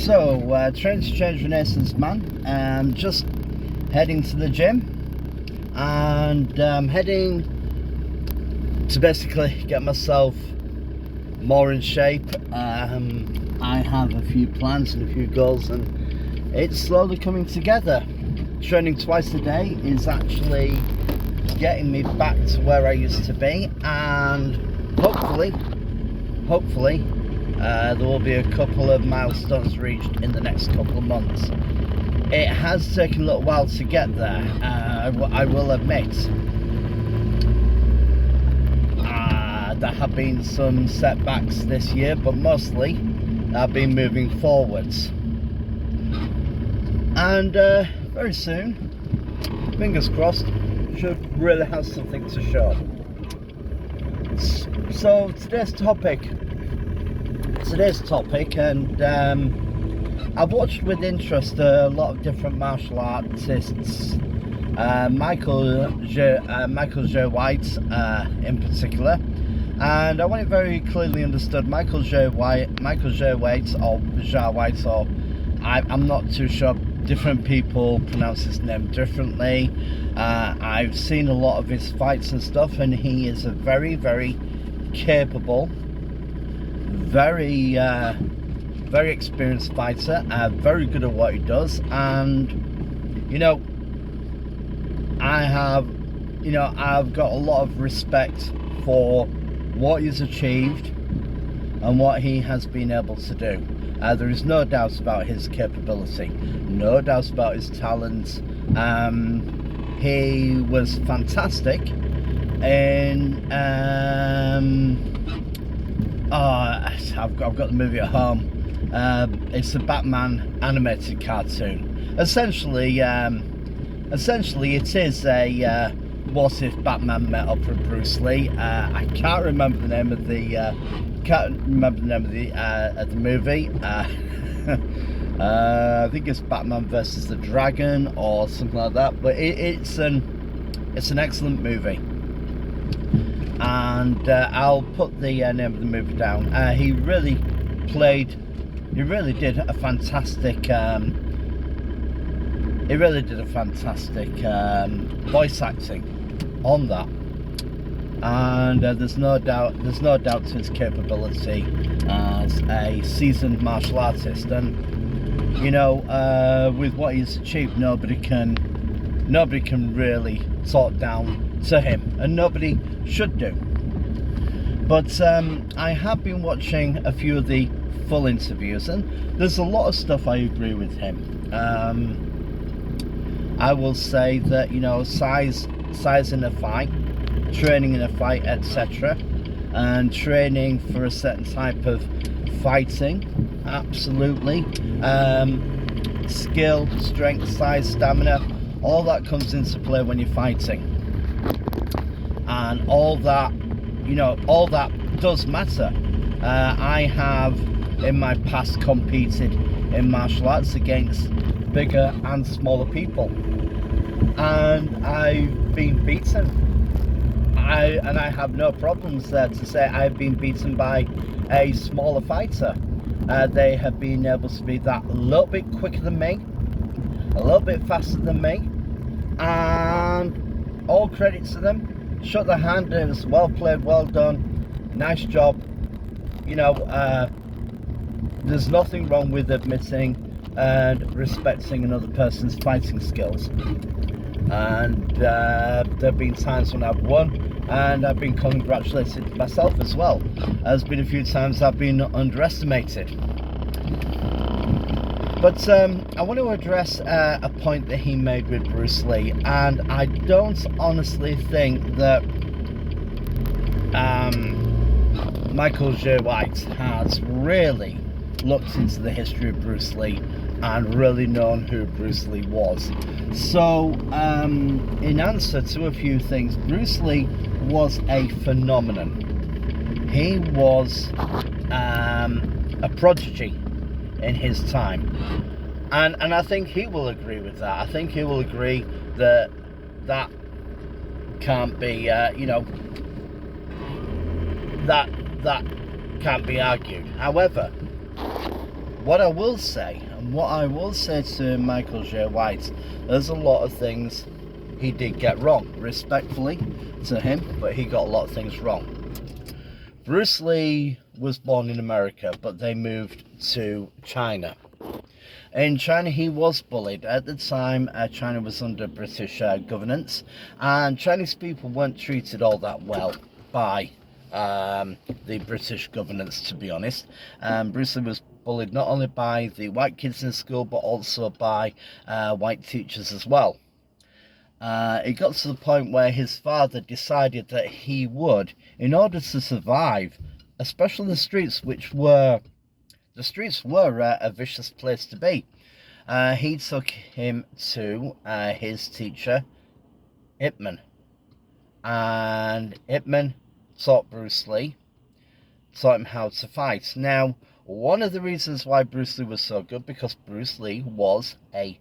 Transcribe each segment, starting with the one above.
Trying to change Renaissance man. Just heading to the gym and heading to basically get myself more in shape. I have a few plans and a few goals, and it's slowly coming together. Training twice a day is actually getting me back to where I used to be, and hopefully there will be a couple of milestones reached in the next couple of months. It has taken a little while to get there, I will admit. There have been some setbacks this year, but mostly I've been moving forwards. And very soon, fingers crossed, should really have something to show. So today's topic, and I've watched with interest a lot of different martial artists, Michael J. White in particular, and I want it very clearly understood. Michael J. White, or Ja White, or I'm not too sure. Different people pronounce his name differently. I've seen a lot of his fights and stuff, and he is a very, very capable, very experienced fighter, very good at what he does. And I've got a lot of respect for what he's achieved and what he has been able to do. There is no doubt about his capability, no doubt about his talent. He was fantastic in I've got the movie at home. It's a Batman animated cartoon. Essentially it is a what if Batman met up with Bruce Lee. I can't remember the name of the movie. I think it's Batman versus the Dragon or something like that. But it's an excellent movie, and I'll put the name of the movie down. He really did a fantastic voice acting on that, and there's no doubt to his capability as a seasoned martial artist. And with what he's achieved, nobody can really talk down to him, and nobody should do. But I have been watching a few of the full interviews, and there's a lot of stuff I agree with him. I will say that size in a fight, training in a fight, etc., and training for a certain type of fighting, absolutely. Skill, strength, size, stamina, all that comes into play when you're fighting, and all that does matter. I have in my past competed in martial arts against bigger and smaller people, and I've been beaten. I have no problems there to say I've been beaten by a smaller fighter. They have been able to be that a little bit quicker than me, a little bit faster than me, and all credit to them. Shook their hand, it was well played, well done, nice job. There's nothing wrong with admitting and respecting another person's fighting skills. And there have been times when I've won and I've been congratulated myself as well. There's been a few times I've been underestimated. But I want to address a point that he made with Bruce Lee, and I don't honestly think that Michael J. White has really looked into the history of Bruce Lee and really known who Bruce Lee was. So in answer to a few things, Bruce Lee was a phenomenon. He was a prodigy in his time, and I think he will agree with that. I think he will agree that can't be that can't be argued. However, What I will say, and what I will say to Michael J. White, there's a lot of things he did get wrong, respectfully to him, but he got a lot of things wrong. Bruce Lee was born in America, but they moved to China. In China, he was bullied. At the time, China was under British governance, and Chinese people weren't treated all that well by the British governance, to be honest. Bruce Lee was bullied not only by the white kids in school, but also by white teachers as well. It got to the point where his father decided that he would, in order to survive, especially the streets, the streets were a vicious place to be. He took him to his teacher, Ip Man. And Ip Man taught Bruce Lee, taught him how to fight. Now, one of the reasons why Bruce Lee was so good, because Bruce Lee was a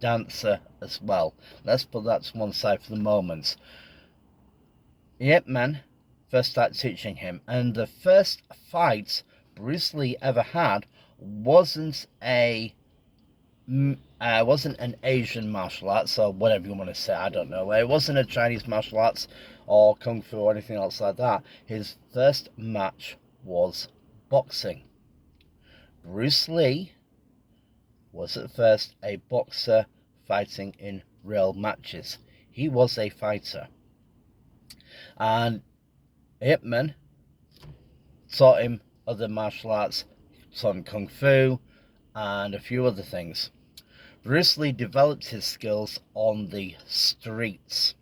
dancer as well. Let's put that to one side for the moment. Ip Man first started teaching him, and the first fight Bruce Lee ever had wasn't an Asian martial arts, or whatever you want to say, I don't know. It wasn't a Chinese martial arts or kung fu or anything else like that. His first match was boxing. Bruce Lee was at first a boxer fighting in real matches. He was a fighter. And Ip Man taught him other martial arts, taught him kung fu and a few other things. Bruce Lee developed his skills on the streets.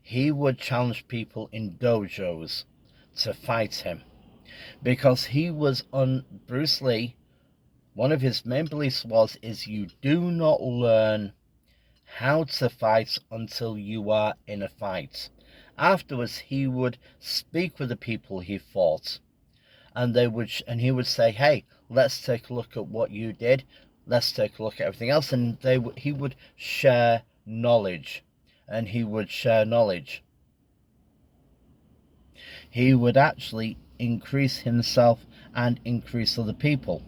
He would challenge people in dojos to fight him, because he was on Bruce Lee. One of his main beliefs is you do not learn how to fight until you are in a fight. Afterwards, he would speak with the people he fought, and he would say, "Hey, let's take a look at what you did. Let's take a look at everything else." And he would share knowledge, and he would share knowledge. He would actually increase himself and increase other people.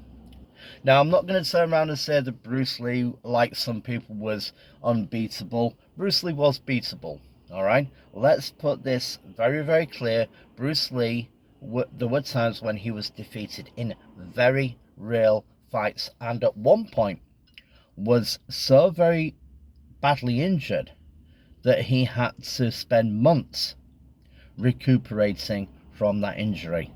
Now, I'm not going to turn around and say that Bruce Lee, like some people, was unbeatable. Bruce Lee was beatable, all right? Let's put this very, very clear. Bruce Lee, there were times when he was defeated in very real fights, and at one point was so very badly injured that he had to spend months recuperating from that injury.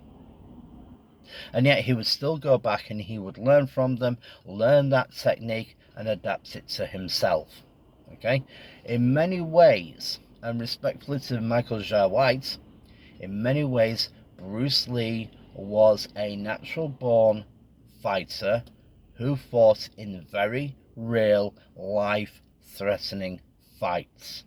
And yet he would still go back and he would learn from them, learn that technique and adapt it to himself. Okay? In many ways, and respectfully to Michael J. White, in many ways, Bruce Lee was a natural born fighter who fought in very real, life-threatening fights,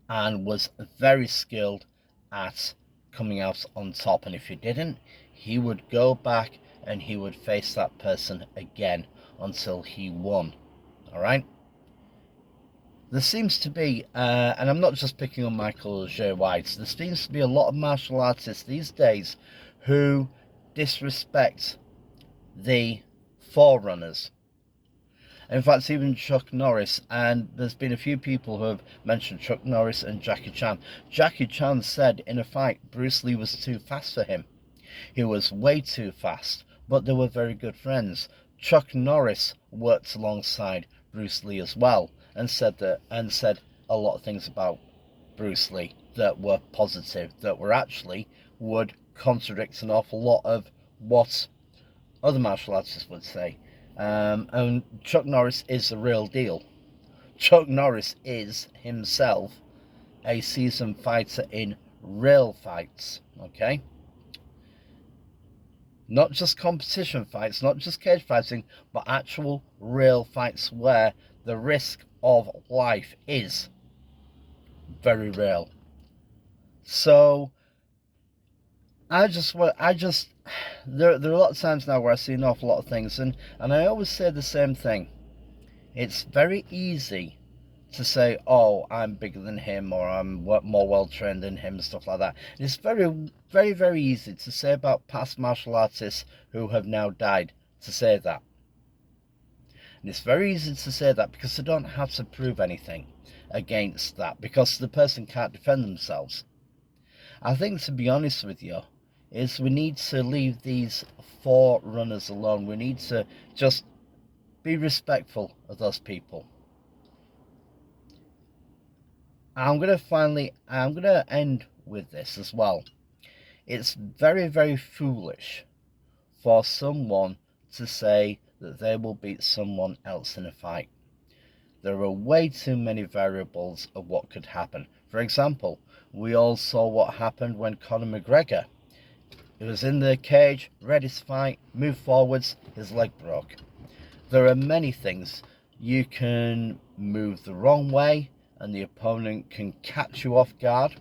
and was very skilled at coming out on top. And if he didn't, he would go back and he would face that person again until he won. All right? There seems to be, and I'm not just picking on Michael J. White, there seems to be a lot of martial artists these days who disrespect the forerunners. In fact, even Chuck Norris, and there's been a few people who have mentioned Chuck Norris and Jackie Chan. Jackie Chan said in a fight Bruce Lee was too fast for him. He was way too fast, but they were very good friends. Chuck Norris worked alongside Bruce Lee as well, and said a lot of things about Bruce Lee that were positive, that were actually would contradict an awful lot of what other martial artists would say. And Chuck Norris is the real deal. Chuck Norris is himself a seasoned fighter in real fights, okay? Not just competition fights, not just cage fighting, but actual real fights where the risk of life is very real. So there are a lot of times now where I see an awful lot of things, and I always say the same thing. It's very easy to say, oh, I'm bigger than him, or I'm more well-trained than him, and stuff like that. It's very, very, very easy to say about past martial artists who have now died. to say that. And it's very easy to say that because they don't have to prove anything against that, because the person can't defend themselves. I think, to be honest with you, is we need to leave these forerunners alone. We need to just be respectful of those people. I'm going to end with this as well. It's very, very foolish for someone to say that they will beat someone else in a fight. There are way too many variables of what could happen. For example, we all saw what happened when Conor McGregor, he was in the cage, ready to fight, moved forwards, his leg broke. There are many things. You can move the wrong way and the opponent can catch you off guard.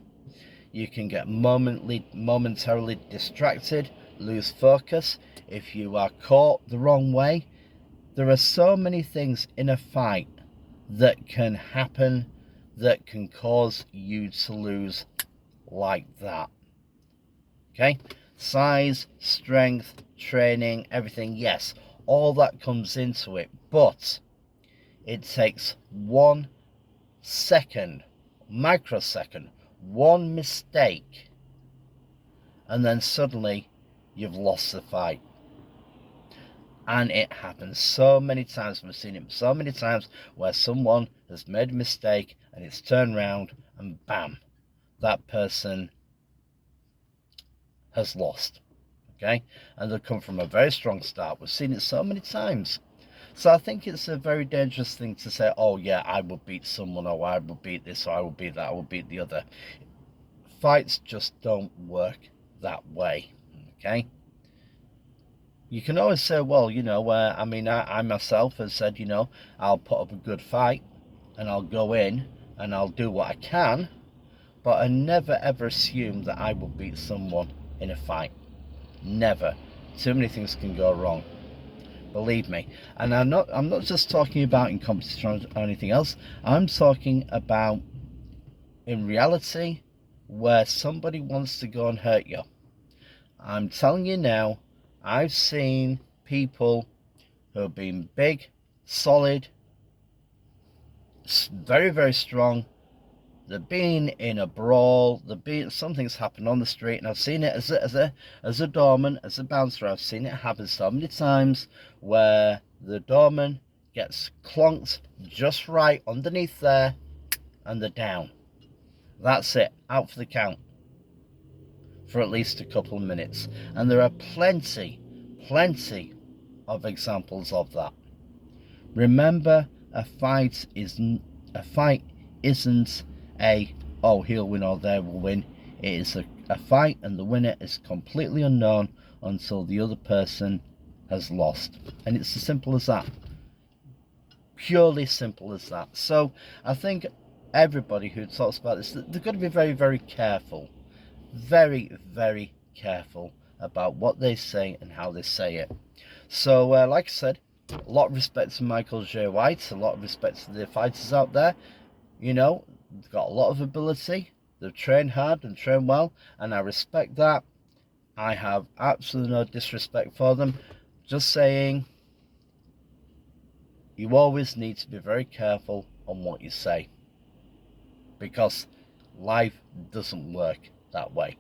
You can get momentarily distracted, lose focus. If you are caught the wrong way, there are so many things in a fight that can happen that can cause you to lose like that. Okay? Size, strength, training, everything, yes, all that comes into it, but it takes 1 second, microsecond, one mistake, and then suddenly you've lost the fight. And it happens so many times. We've seen it so many times where someone has made a mistake and it's turned around and bam, that person has lost. Okay? And they come from a very strong start. We've seen it so many times. So I think it's a very dangerous thing to say, oh yeah, I will beat someone, or I will beat this, or I will beat that, I will beat the other. Fights just don't work that way. Okay? You can always say, well, you know, I myself have said, you know, I'll put up a good fight and I'll go in and I'll do what I can, but I never ever assume that I will beat someone in a fight. Never. Too many things can go wrong. Believe me. And I'm not just talking about in competition or anything else. I'm talking about in reality where somebody wants to go and hurt you. I'm telling you now, I've seen people who have been big, solid, very, very strong. They've been in a brawl. Something's happened on the street, and I've seen it as a doorman, as a bouncer. I've seen it happen so many times where the doorman gets clonked just right underneath there, and they're down. That's it. Out for the count. For at least a couple of minutes. And there are plenty of examples of that. Remember, a fight isn't a, oh, he'll win or they will win. It is a fight, and the winner is completely unknown until the other person has lost. And it's as simple as that. Purely simple as that. So I think everybody who talks about this, they've got to be very, very careful. Very, very careful about what they say and how they say it. So, like I said, a lot of respect to Michael J. White, a lot of respect to the fighters out there. You know, they've got a lot of ability, they've trained hard and trained well, and I respect that. I have absolutely no disrespect for them. Just saying, you always need to be very careful on what you say, because life doesn't work that way.